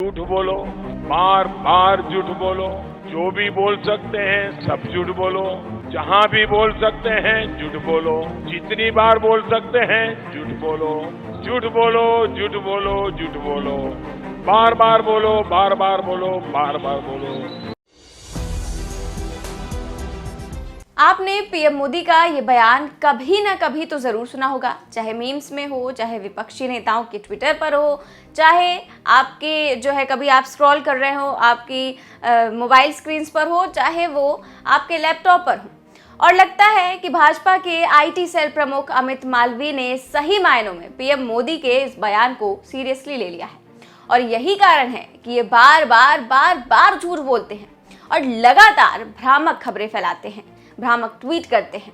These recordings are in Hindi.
झूठ बोलो, बार बार झूठ बोलो, जो भी बोल सकते हैं सब झूठ बोलो, जहां भी बोल सकते हैं झूठ बोलो, जितनी बार बोल सकते हैं झूठ बोलो, झूठ बोलो, झूठ बोलो, झूठ बोलो, बार बार बोलो, बार बार बोलो, बार बार बोलो। आपने पीएम मोदी का ये बयान कभी ना कभी तो जरूर सुना होगा, चाहे मीम्स में हो, चाहे विपक्षी नेताओं के ट्विटर पर हो, चाहे आपके जो है कभी आप स्क्रॉल कर रहे हो आपकी मोबाइल स्क्रीन्स पर हो, चाहे वो आपके लैपटॉप पर हो। और लगता है कि भाजपा के आईटी सेल प्रमुख अमित मालवीय ने सही मायनों में पीएम मोदी के इस बयान को सीरियसली ले लिया है और यही कारण है कि ये बार बार झूठ बोलते हैं और लगातार भ्रामक खबरें फैलाते हैं, भ्रामक ट्वीट करते हैं।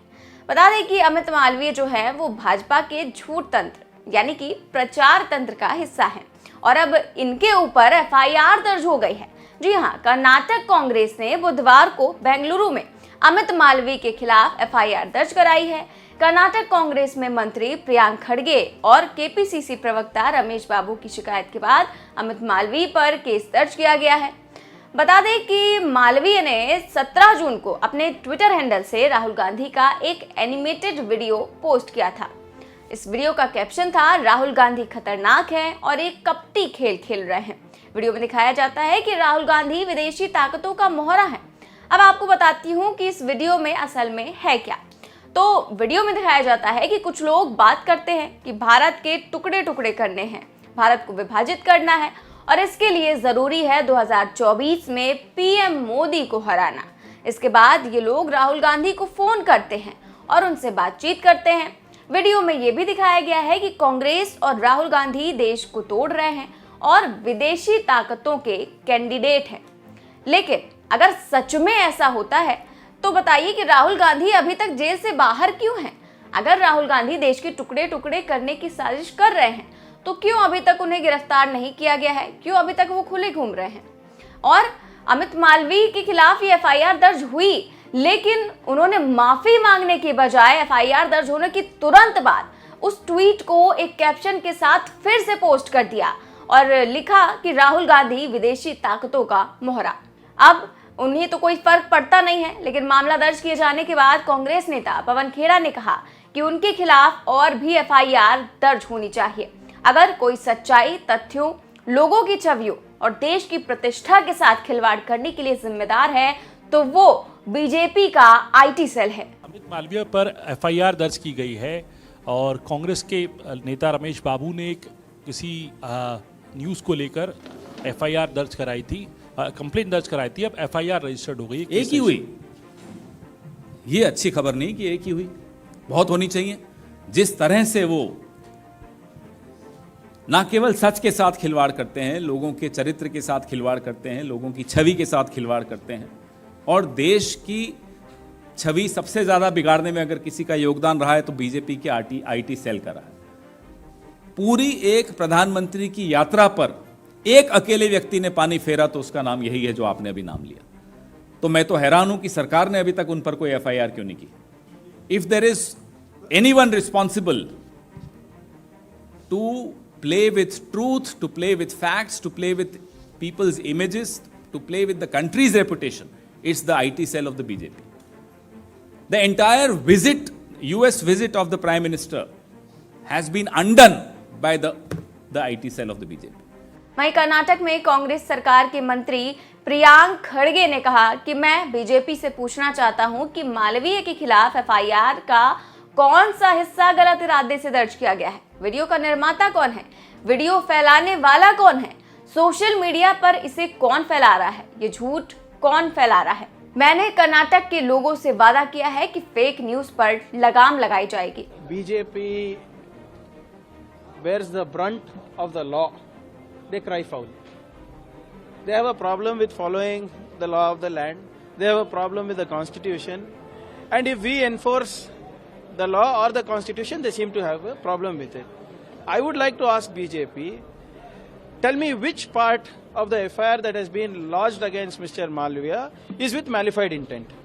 बता दें कि अमित मालवीय जो है वो भाजपा के झूठ तंत्र यानी कि प्रचार तंत्र का हिस्सा है और अब इनके ऊपर एफआईआर दर्ज हो गई है। जी हाँ, कर्नाटक कांग्रेस ने बुधवार को बेंगलुरु में अमित मालवीय के खिलाफ एफआईआर दर्ज कराई है। कर्नाटक कांग्रेस में मंत्री प्रियांक खड़गे और केपीसीसी प्रवक्ता रमेश बाबू की शिकायत के बाद अमित मालवीय पर केस दर्ज किया गया है। बता दें कि मालवीय ने 17 जून को अपने ट्विटर हैंडल से राहुल गांधी का एक एनिमेटेड वीडियो पोस्ट किया था। इस वीडियो का कैप्शन था, राहुल गांधी खतरनाक है और एक कपटी खेल खेल रहे हैं। वीडियो में दिखाया जाता है कि राहुल गांधी विदेशी ताकतों का मोहरा है। अब आपको बताती हूँ कि इस वीडियो में असल में है क्या। तो वीडियो में दिखाया जाता है कि कुछ लोग बात करते हैं कि भारत के टुकड़े टुकड़े करने हैं, भारत को विभाजित करना है और इसके लिए जरूरी है 2024 में पीएम मोदी को हराना। इसके बाद ये लोग राहुल गांधी को फोन करते हैं और उनसे बातचीत करते हैं। वीडियो में ये भी दिखाया गया है कि कांग्रेस और राहुल गांधी देश को तोड़ रहे हैं और विदेशी ताकतों के कैंडिडेट हैं। लेकिन अगर सच में ऐसा होता है तो बताइए कि राहुल गांधी अभी तक जेल से बाहर क्यों हैं? अगर राहुल गांधी देश के टुकड़े टुकड़े करने की साजिश कर रहे हैं तो क्यों अभी तक उन्हें गिरफ्तार नहीं किया गया है? क्यों अभी तक वो खुले घूम रहे हैं? और अमित मालवीय के खिलाफ ये एफआईआर दर्ज हुई, लेकिन उन्होंने माफी मांगने के बजाय एफआईआर दर्ज होने की तुरंत बाद उस ट्वीट को एक कैप्शन के साथ फिर से पोस्ट कर दिया और लिखा कि राहुल गांधी विदेशी ताकतों का मोहरा। अब उन्हें तो कोई फर्क पड़ता नहीं है, लेकिन मामला दर्ज किए जाने के बाद कांग्रेस नेता पवन खेड़ा ने कहा कि उनके खिलाफ और भी एफआईआर दर्ज होनी चाहिए। अगर कोई सच्चाई, तथ्यों, लोगों की छवियों और देश की प्रतिष्ठा के साथ खिलवाड़ करने के लिए जिम्मेदार है तो वो बीजेपी का आईटी सेल है। अमित मालवीय पर एफआईआर दर्ज की गई है और कांग्रेस के नेता रमेश बाबू ने किसी न्यूज़ को लेकर एफआईआर दर्ज कराई थी, कंप्लेंट दर्ज कराई थी। अब एफआईआर रजिस्टर्ड हो गई। एक ही हुई, ये अच्छी खबर नहीं कि एक ही हुई, बहुत होनी चाहिए। जिस तरह से वो ना केवल सच के साथ खिलवाड़ करते हैं, लोगों के चरित्र के साथ खिलवाड़ करते हैं, लोगों की छवि के साथ खिलवाड़ करते हैं और देश की छवि सबसे ज़्यादा बिगाड़ने में अगर किसी का योगदान रहा है तो बीजेपी के आईटी सेल का रहा है। पूरी एक प्रधानमंत्री की यात्रा पर एक अकेले व्यक्ति ने पानी फेरा तो उसका नाम यही है जो आपने अभी नाम लिया। तो मैं तो हैरान हूं कि सरकार ने अभी तक उन पर कोई एफआईआर क्यों नहीं की। If there is anyone responsible to play with truth, to play with facts, to play with people's images, to play with the country's reputation, it's the IT cell of the BJP. The entire visit, US visit of the Prime Minister has been undone by the IT cell of the BJP. वहीं कर्नाटक में कांग्रेस सरकार के मंत्री प्रियांक खड़गे ने कहा कि मैं बीजेपी से पूछना चाहता हूं कि मालवीय के खिलाफ एफआईआर का कौन सा हिस्सा गलत इरादे से दर्ज किया गया है? वीडियो का निर्माता कौन है? वीडियो फैलाने वाला कौन है? सोशल मीडिया पर इसे कौन फैला रहा है? ये झूठ कौन फैला रहा है? मैंने कर्नाटक के लोगों से वादा किया है कि फेक न्यूज पर लगाम लगाई जाएगी। BJP bears the brunt of the law. They cry foul. They have a problem with following the law of the land. They have a problem with the constitution. And if we enforce the law or the constitution, they seem to have a problem with it. I would like to ask BJP, tell me which part of the FIR that has been lodged against Mr. Malviya is with malified intent.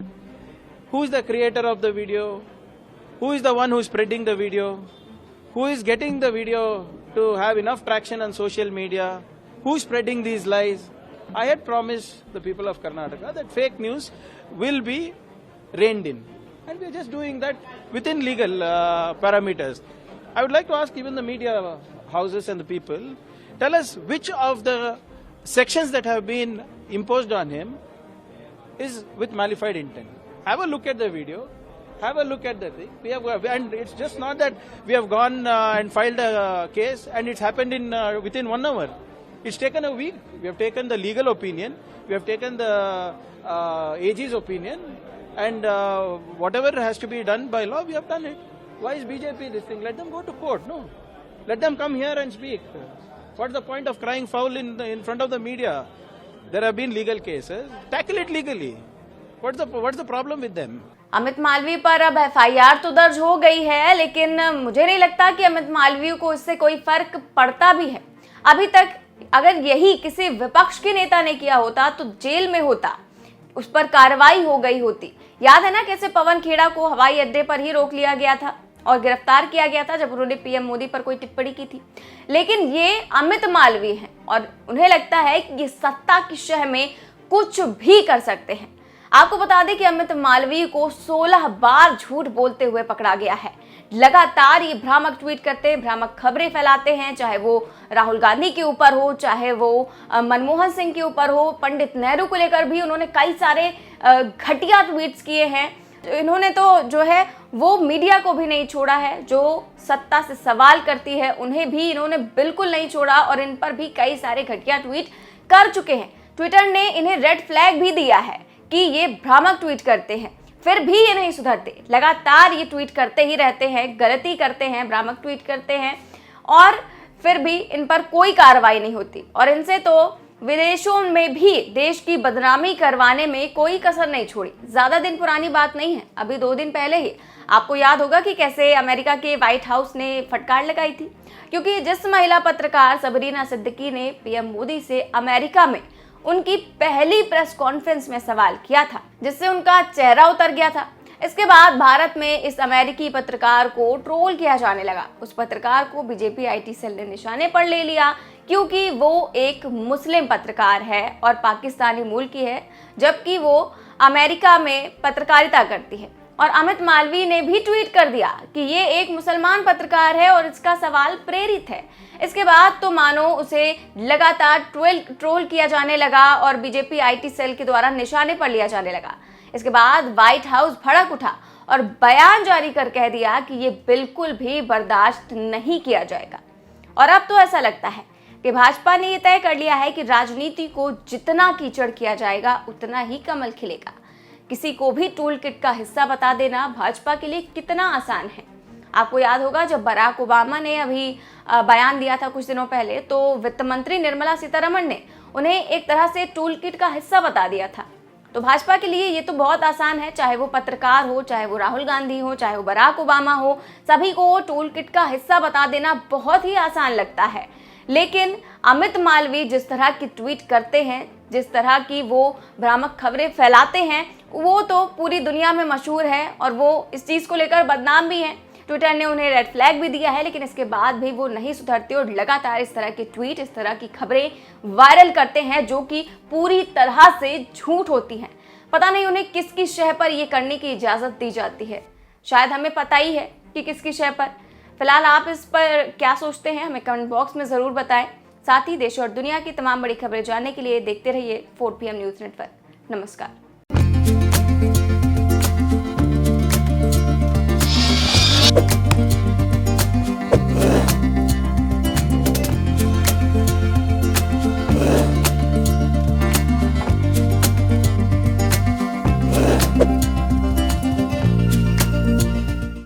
Who is the creator of the video? Who is the one who is spreading the video? Who is getting the video to have enough traction on social media? who's spreading these lies. I had promised the people of Karnataka that fake news will be reined in. And we're just doing that within legal parameters. I would like to ask even the media houses and the people, tell us which of the sections that have been imposed on him is with malified intent. Have a look at the video. Have a look at the thing. And it's just not that we have gone and filed a case and it's happened in within 1 hour. It's taken a week. We have taken the legal opinion. We have taken the AG's opinion. And whatever has to be done by law, we have done it. Why is BJP this thing? Let them go to court, no? Let them come here and speak. What's the point of crying foul in front of the media? There have been legal cases. Tackle it legally. What's the problem with them? Amit Malviya पर अब एफआईआर तो दर्ज हो गई है, लेकिन मुझे नहीं लगता कि अमित मालवीय को इससे कोई फर्क पड़ता भी है। अभी तक अगर यही किसी विपक्ष के नेता ने किया होता तो जेल में होता, उस पर कार्रवाई हो गई होती। याद है ना कैसे पवन खेड़ा को हवाई अड्डे पर ही रोक लिया गया था और गिरफ्तार किया गया था जब उन्होंने पीएम मोदी पर कोई टिप्पणी की थी। लेकिन ये अमित मालवीय हैं और उन्हें लगता है कि ये सत्ता की शह में कुछ भी कर सकते हैं। आपको बता दें कि अमित मालवीय को 16 बार झूठ बोलते हुए पकड़ा गया है। लगातार ये भ्रामक ट्वीट करते, भ्रामक खबरें फैलाते हैं, चाहे वो राहुल गांधी के ऊपर हो, चाहे वो मनमोहन सिंह के ऊपर हो, पंडित नेहरू को लेकर भी उन्होंने कई सारे घटिया ट्वीट्स किए हैं। इन्होंने तो जो है वो मीडिया को भी नहीं छोड़ा है, जो सत्ता से सवाल करती है उन्हें भी इन्होंने बिल्कुल नहीं छोड़ा और इन पर भी कई सारे घटिया ट्वीट कर चुके हैं। ट्विटर ने इन्हें रेड फ्लैग भी दिया है कि ये भ्रामक ट्वीट करते हैं, फिर भी ये नहीं सुधरते। लगातार ये ट्वीट करते ही रहते हैं, गलती करते हैं, भ्रामक ट्वीट करते हैं और फिर भी इन पर कोई कार्रवाई नहीं होती। और इनसे तो विदेशों में भी देश की बदनामी करवाने में कोई कसर नहीं छोड़ी। ज़्यादा दिन पुरानी बात नहीं है, अभी 2 दिन पहले ही आपको याद होगा कि कैसे अमेरिका के व्हाइट हाउस ने फटकार लगाई थी, क्योंकि जिस महिला पत्रकार सबरीना सिद्दीकी ने पीएम मोदी से अमेरिका में उनकी पहली प्रेस कॉन्फ्रेंस में सवाल किया था, जिससे उनका चेहरा उतर गया था। इसके बाद भारत में इस अमेरिकी पत्रकार को ट्रोल किया जाने लगा। उस पत्रकार को बीजेपी आईटी सेल ने निशाने पर ले लिया, क्योंकि वो एक मुस्लिम पत्रकार है और पाकिस्तानी मूल की है, जबकि वो अमेरिका में पत्रकारिता करती है। और अमित मालवीय ने भी ट्वीट कर दिया कि ये एक मुसलमान पत्रकार है और इसका सवाल प्रेरित है। इसके बाद तो मानो उसे लगातार ट्रोल किया जाने लगा और बीजेपी आईटी सेल के द्वारा निशाने पर लिया जाने लगा। इसके बाद व्हाइट हाउस भड़क उठा और बयान जारी कर कह दिया कि ये बिल्कुल भी बर्दाश्त नहीं किया जाएगा। और अब तो ऐसा लगता है कि भाजपा ने ये तय कर लिया है कि राजनीति को जितना कीचड़ किया जाएगा उतना ही कमल खिलेगा। किसी को भी टूल किट का हिस्सा बता देना भाजपा के लिए कितना आसान है। आपको याद होगा जब बराक ओबामा ने अभी बयान दिया था कुछ दिनों पहले, तो वित्त मंत्री निर्मला सीतारमण ने उन्हें एक तरह से टूल किट का हिस्सा बता दिया था। तो भाजपा के लिए ये तो बहुत आसान है, चाहे वो पत्रकार हो, चाहे वो राहुल गांधी हो, चाहे वो बराक ओबामा हो, सभी को टूल किट का हिस्सा बता देना बहुत ही आसान लगता है। लेकिन अमित मालवीय जिस तरह की ट्वीट करते हैं, जिस तरह की वो भ्रामक खबरें फैलाते हैं, वो तो पूरी दुनिया में मशहूर है और वो इस चीज़ को लेकर बदनाम भी हैं। ट्विटर ने उन्हें रेड फ्लैग भी दिया है, लेकिन इसके बाद भी वो नहीं सुधरते और लगातार इस तरह के ट्वीट, इस तरह की खबरें वायरल करते हैं जो कि पूरी तरह से झूठ होती हैं। पता नहीं उन्हें किसकी शह पर ये करने की इजाज़त दी जाती है। शायद हमें पता ही है कि किसकी शह पर। फिलहाल आप इस पर क्या सोचते हैं, हमें कमेंट बॉक्स में ज़रूर बताएं। साथ ही देश और दुनिया की तमाम बड़ी खबरें जानने के लिए देखते रहिए 4 PM न्यूज़ नेटवर्क। नमस्कार।